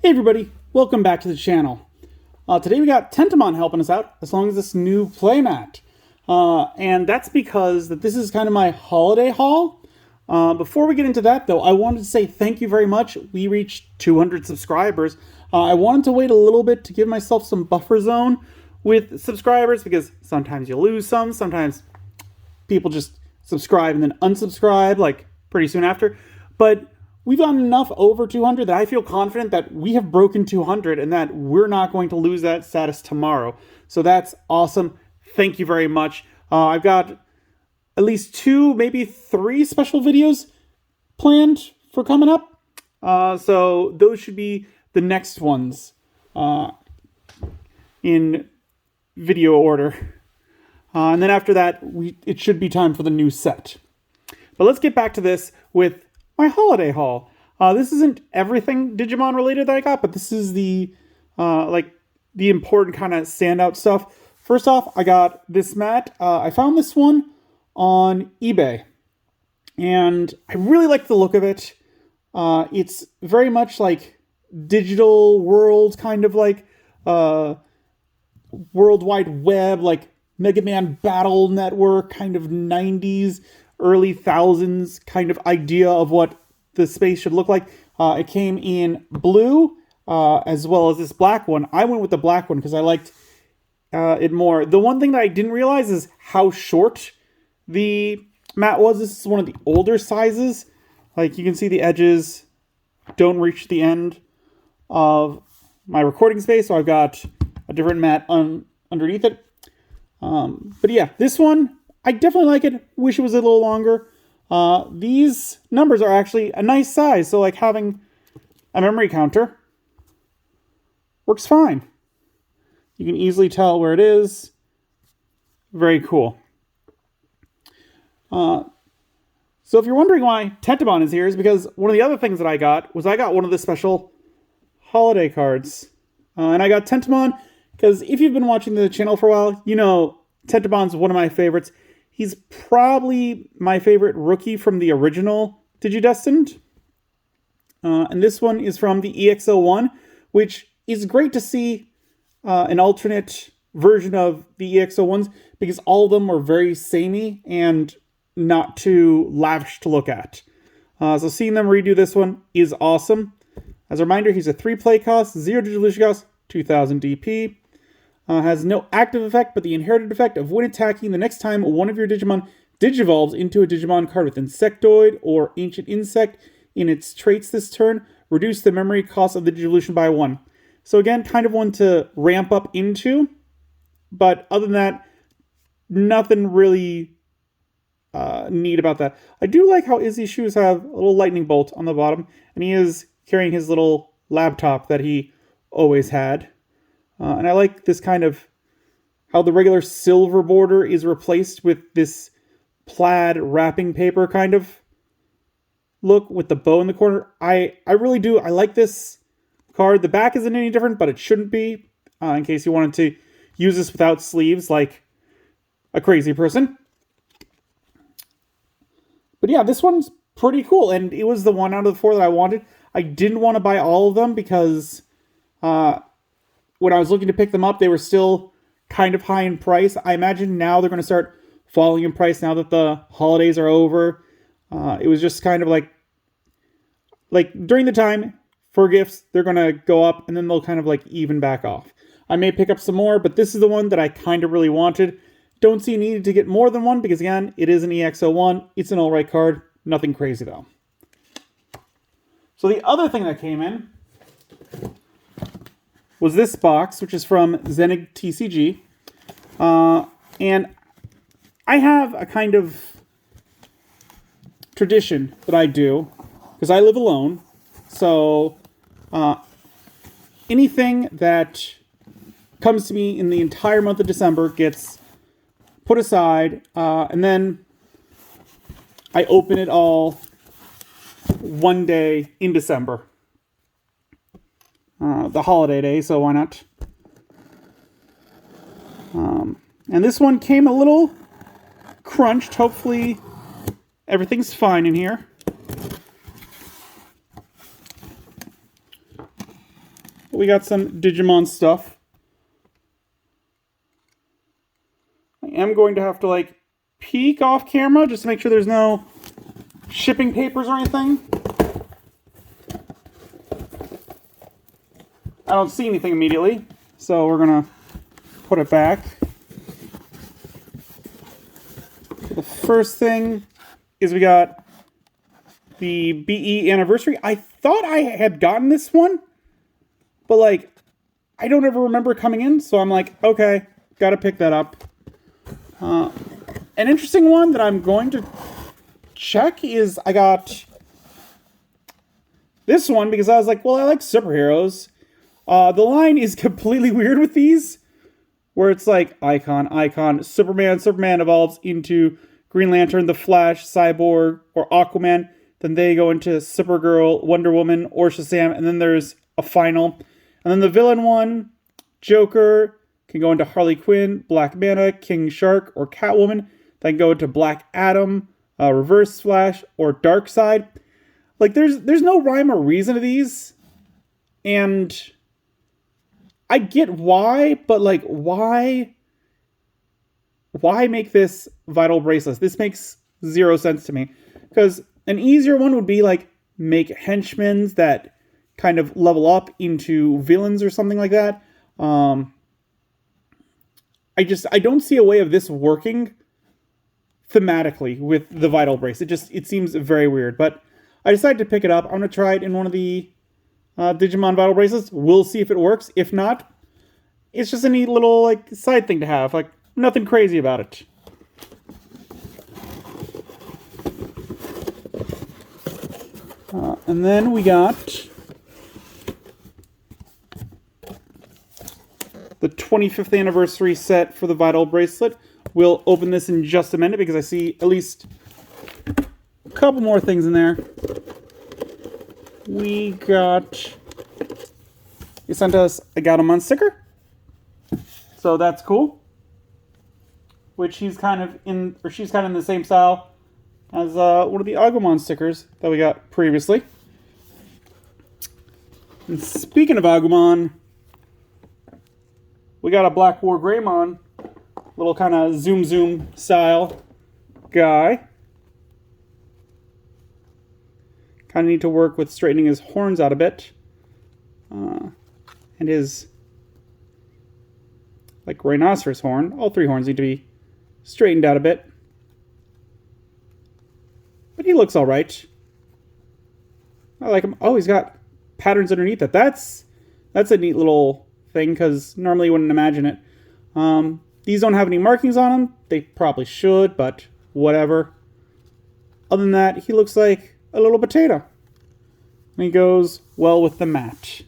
Hey everybody, welcome back to the channel. Today we got Tentamon helping us out, as long as this new playmat. And that's because this is kind of my holiday haul. Before we get into that though, I wanted to say thank you very much. We reached 200 subscribers. I wanted to wait a little bit to give myself some buffer zone with subscribers, because sometimes you lose some, sometimes people just subscribe and then unsubscribe like pretty soon after. But we've gotten enough over 200 that I feel confident that we have broken 200 and that we're not going to lose that status tomorrow. So that's awesome. Thank you very much. I've got at least 2, maybe 3 special videos planned for coming up. So those should be the next ones in video order. And then after that, it should be time for the new set. But let's get back to this with my holiday haul. This isn't everything Digimon related that I got, but this is the important kind of standout stuff. First off, I got this mat. I found this one on eBay, and I really like the look of it. It's very much like digital world, kind of like World Wide Web, like Mega Man Battle Network, kind of 90s, early thousands kind of idea of what the space should look like. It came in blue as well as this black one. I went with the black one because I liked it more. The one thing that I didn't realize is how short the mat was. This is one of the older sizes. Like, you can see the edges don't reach the end of my recording space, so I've got a different mat underneath it. But yeah, this one, I definitely like it. Wish it was a little longer. These numbers are actually a nice size, so like having a memory counter works fine. You can easily tell where it is. Very cool. So if you're wondering why Tentamon is here, is because one of the other things that I got was one of the special holiday cards. And I got Tentamon because if you've been watching the channel for a while, you know Tentamon's one of my favorites. He's probably my favorite rookie from the original Digidestined. And this one is from the EX-01, which is great to see an alternate version of the EX-01s, because all of them were very samey and not too lavish to look at. So seeing them redo this one is awesome. As a reminder, he's a 3 play cost, 0 digivolution cost, 2000 DP. Has no active effect, but the inherited effect of when attacking the next time one of your Digimon digivolves into a Digimon card with Insectoid or Ancient Insect in its traits this turn, reduce the memory cost of the Digivolution by 1. So again, kind of one to ramp up into, but other than that, nothing really neat about that. I do like how Izzy's shoes have a little lightning bolt on the bottom, and he is carrying his little laptop that he always had. And I like this kind of how the regular silver border is replaced with this plaid wrapping paper kind of look with the bow in the corner. I really do. I like this card. The back isn't any different, but it shouldn't be, in case you wanted to use this without sleeves like a crazy person. But yeah, this one's pretty cool, and it was the one out of the 4 that I wanted. I didn't want to buy all of them because when I was looking to pick them up, they were still kind of high in price. I imagine now they're going to start falling in price now that the holidays are over. It was just kind of like during the time for gifts, they're going to go up and then they'll kind of like even back off. I may pick up some more, but this is the one that I kind of really wanted. Don't see a need to get more than one because, again, it is an EX-01. It's an alright card. Nothing crazy, though. So the other thing that came in was this box, which is from Zenig TCG. And I have a kind of tradition that I do, because I live alone. So anything that comes to me in the entire month of December gets put aside, and then I open it all one day in December. The holiday day, so why not? And this one came a little crunched. Hopefully everything's fine in here. we got some Digimon stuff. I am going to have to, like, peek off camera just to make sure there's no shipping papers or anything. I don't see anything immediately, so we're gonna put it back. The first thing is we got the BE anniversary. I thought I had gotten this one, but like, I don't ever remember coming in, so I'm like, okay, gotta pick that up. An interesting one that I'm going to check is I got this one because I was like, well, I like superheroes. The line is completely weird with these, where it's like icon, Superman evolves into Green Lantern, the Flash, Cyborg, or Aquaman. Then they go into Supergirl, Wonder Woman, or Shazam, and then there's a final. And then the villain one, Joker, can go into Harley Quinn, Black Manta, King Shark, or Catwoman. Then go into Black Adam, Reverse Flash, or Darkseid. Like, there's no rhyme or reason to these. And I get why, but like, why make this vital bracelets? This makes zero sense to me. Because an easier one would be like, make henchmen that kind of level up into villains or something like that. I don't see a way of this working thematically with the vital brace. It seems very weird, but I decided to pick it up. I'm going to try it in one of the Digimon vital bracelets. We'll see if it works. If not, it's just a neat little like side thing to have. Like, nothing crazy about it. And then we got the 25th anniversary set for the vital bracelet. We'll open this in just a minute because I see at least a couple more things in there. We got... You sent us a Gatomon sticker. So that's cool. Which he's kind of in... Or she's kind of in the same style as one of the Agumon stickers that we got previously. And speaking of Agumon, we got a Black War Greymon. Little kind of zoom style guy. Kind of need to work with straightening his horns out a bit. And his, like, rhinoceros horn. All three horns need to be straightened out a bit. But he looks alright. I like him. Oh, he's got patterns underneath it. That's a neat little thing, because normally you wouldn't imagine it. These don't have any markings on them. They probably should, but whatever. Other than that, he looks like a little potato. And he goes well with the match.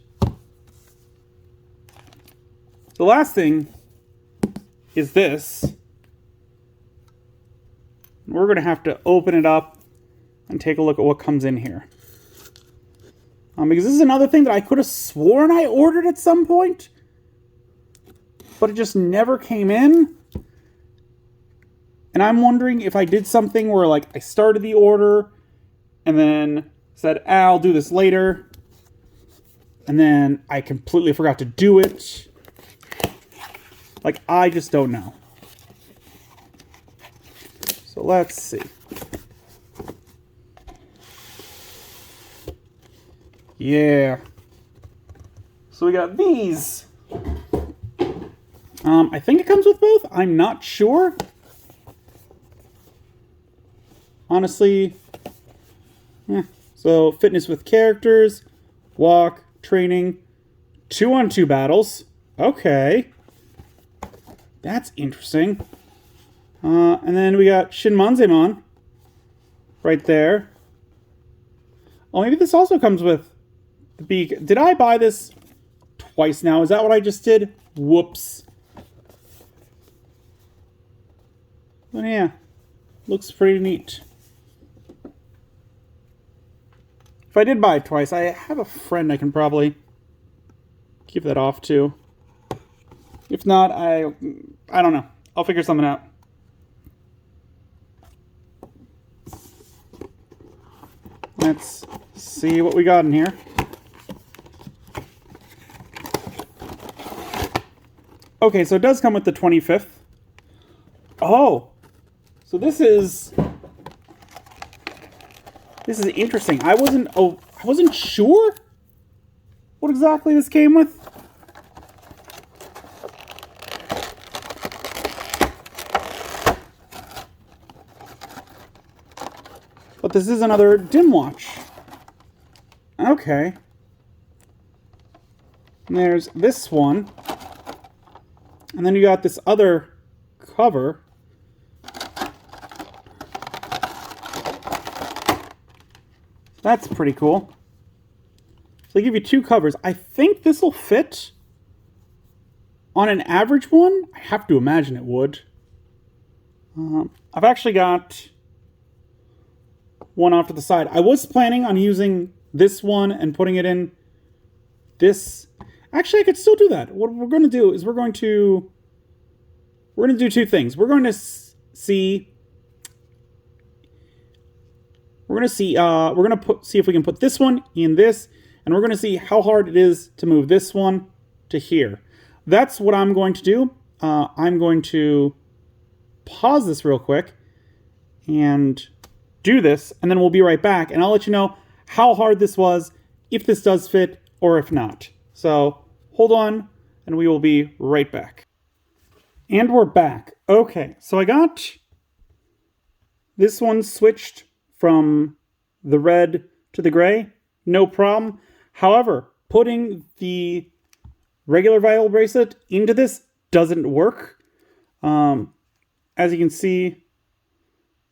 The last thing is this. We're going to have to open it up and take a look at what comes in here. Because this is another thing that I could have sworn I ordered at some point, but it just never came in. And I'm wondering if I did something where, like, I started the order and then said, I'll do this later, and then I completely forgot to do it. Like, I just don't know. So let's see. Yeah. So we got these. I think it comes with both. I'm not sure. Honestly. Yeah. So, fitness with characters, walk, training, 2-on-2 battles. Okay. That's interesting. And then we got Shinmonzemon right there. Oh, maybe this also comes with the beak. Did I buy this twice now? Is that what I just did? Whoops. But yeah, looks pretty neat. If I did buy it twice, I have a friend I can probably keep that off to. If not, I don't know. I'll figure something out. Let's see what we got in here. Okay, so it does come with the 25th. Oh, so this is interesting. I wasn't sure what exactly this came with. But this is another dim watch. Okay. And there's this one. And then you got this other cover. That's pretty cool. So they give you two covers. I think this will fit on an average one. I have to imagine it would. I've actually got one off to the side. I was planning on using this one and putting it in this. Actually, I could still do that. What we're going to do is we're going to do two things. We're going to see see if we can put this one in this, and we're going to see how hard it is to move this one to here. That's what I'm going to do. I'm going to pause this real quick and do this, and then we'll be right back, and I'll let you know how hard this was, if this does fit, or if not. So, hold on, and we will be right back. And we're back. Okay, so I got this one switched from the red to the gray. No problem. However, putting the regular vital bracelet into this doesn't work. As you can see,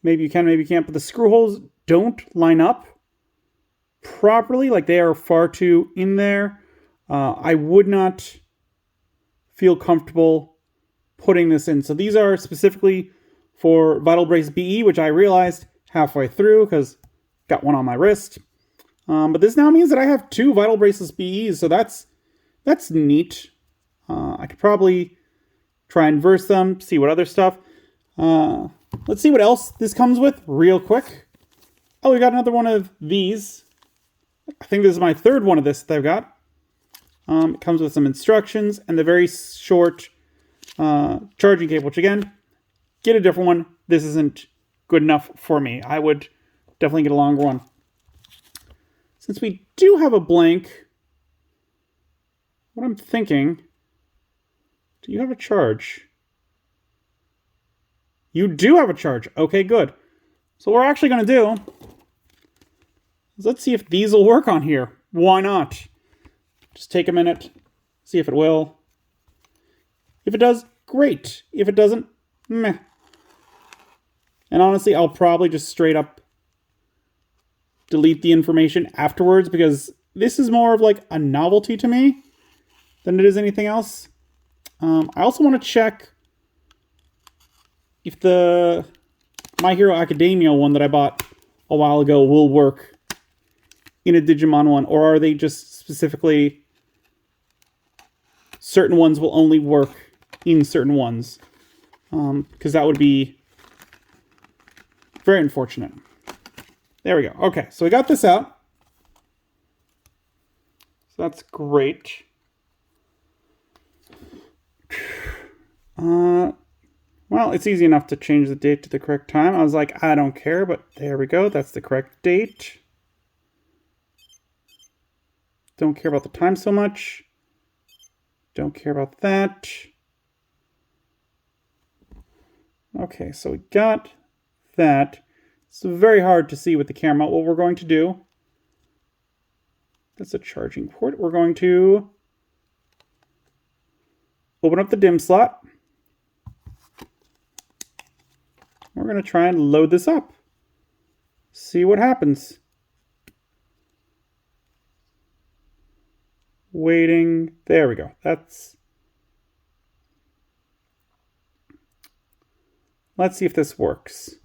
maybe you can, maybe you can't, but the screw holes don't line up properly. Like, they are far too in there. I would not feel comfortable putting this in. So these are specifically for Vital Brace BE, which I realized halfway through because got one on my wrist. But this now means that I have two Vital Braceless BEs, so that's neat. I could probably try and verse them, see what other stuff. Let's see what else this comes with real quick. Oh, we got another one of these. I think this is my third one of this that I've got. It comes with some instructions and the very short charging cable, which again, get a different one. This isn't good enough for me. I would definitely get a longer one. Since we do have a blank, what I'm thinking, do you have a charge? You do have a charge. Okay, good. So what we're actually going to do is let's see if these will work on here. Why not? Just take a minute, see if it will. If it does, great. If it doesn't, meh. And honestly, I'll probably just straight up delete the information afterwards because this is more of like a novelty to me than it is anything else. I also want to check if the My Hero Academia one that I bought a while ago will work in a Digimon one, or are they just specifically certain ones will only work in certain ones? Because that would be very unfortunate. There we go. Okay, so we got this out. So that's great. Well, it's easy enough to change the date to the correct time. I was like, I don't care, but there we go. That's the correct date. Don't care about the time so much. Don't care about that. Okay, so we got that. It's very hard to see with the camera. What we're going to do, that's a charging port. We're going to open up the DIMM slot. We're going to try and load this up. See what happens. Waiting. There we go. Let's see if this works.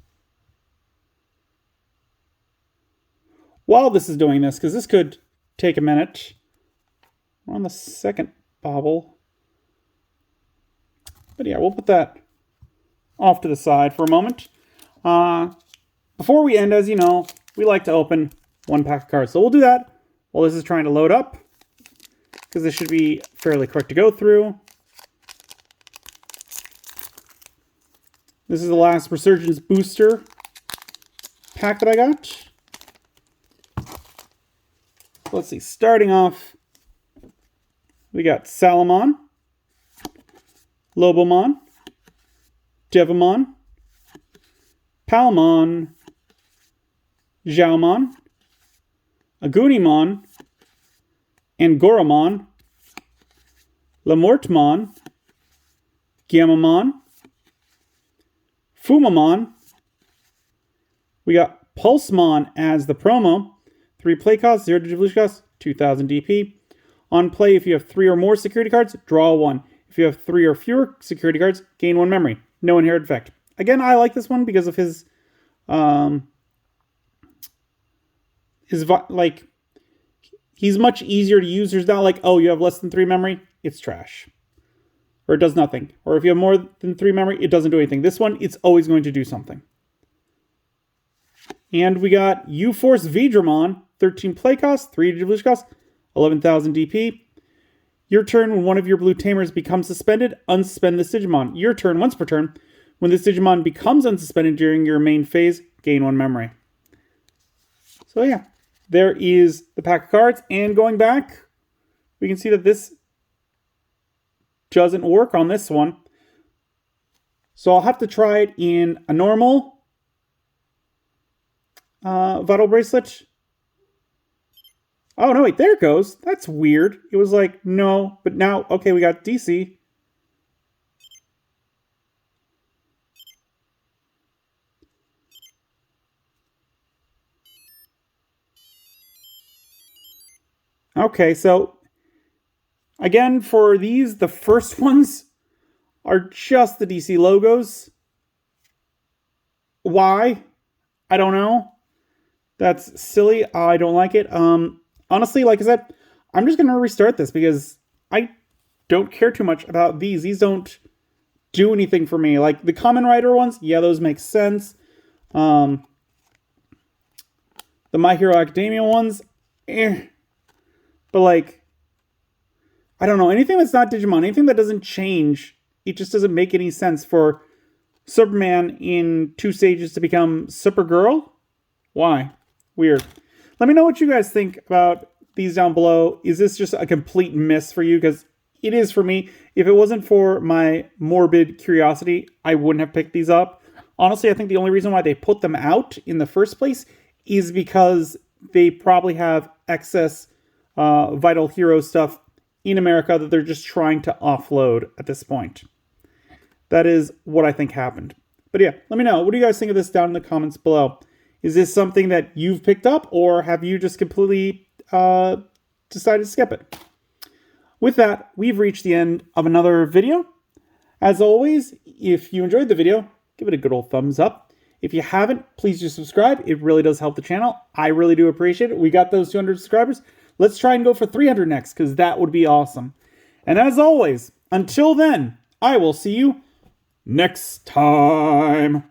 While this is doing this, because this could take a minute, we're on the second bobble. But yeah, we'll put that off to the side for a moment. Before we end, as you know, we like to open one pack of cards. So we'll do that while this is trying to load up, because this should be fairly quick to go through. This is the last Resurgence booster pack that I got. Let's see, starting off, we got Salamon, Lobomon, Devimon, Palmon, Xiaomon, Agunimon, Angoramon, Lamortmon, Gamamon, Fumamon. We got Pulsemon as the promo. 3 play cost, 0 digivolution cost, 2000 DP. On play, if you have 3 or more security cards, draw 1. If you have 3 or fewer security cards, gain 1 memory. No inherent effect. Again, I like this one because of his he's much easier to use. There's not like, oh, you have less than 3 memory, it's trash. Or it does nothing. Or if you have more than 3 memory, it doesn't do anything. This one, it's always going to do something. And we got U-Force Vidramon, 13 play cost, 3 digivolution cost, 11,000 DP. Your turn, when one of your blue tamers becomes suspended, unsuspend this Digimon. Your turn, once per turn, when this Digimon becomes unsuspended during your main phase, gain 1 memory. So yeah, there is the pack of cards. And going back, we can see that this doesn't work on this one. So I'll have to try it in a normal Vital Bracelet. Oh, no, wait, there it goes. That's weird. It was like, no, but now, okay, we got DC. Okay, so, again, for these, the first ones are just the DC logos. Why? I don't know. That's silly. I don't like it. Honestly, like I said, I'm just going to restart this because I don't care too much about these. These don't do anything for me. Like the Kamen Rider ones, yeah, those make sense. The My Hero Academia ones, But like, I don't know. Anything that's not Digimon, anything that doesn't change, it just doesn't make any sense for Superman in 2 stages to become Supergirl. Why? Weird. Let me know what you guys think about these down below. Is this just a complete miss for you? Because it is for me. If it wasn't for my morbid curiosity, I wouldn't have picked these up. Honestly, I think the only reason why they put them out in the first place is because they probably have excess Vital Hero stuff in America that they're just trying to offload at this point. That is what I think happened. But yeah, let me know. What do you guys think of this down in the comments below? Is this something that you've picked up, or have you just completely decided to skip it? With that, we've reached the end of another video. As always, if you enjoyed the video, give it a good old thumbs up. If you haven't, please just subscribe. It really does help the channel. I really do appreciate it. We got those 200 subscribers. Let's try and go for 300 next, because that would be awesome. And as always, until then, I will see you next time.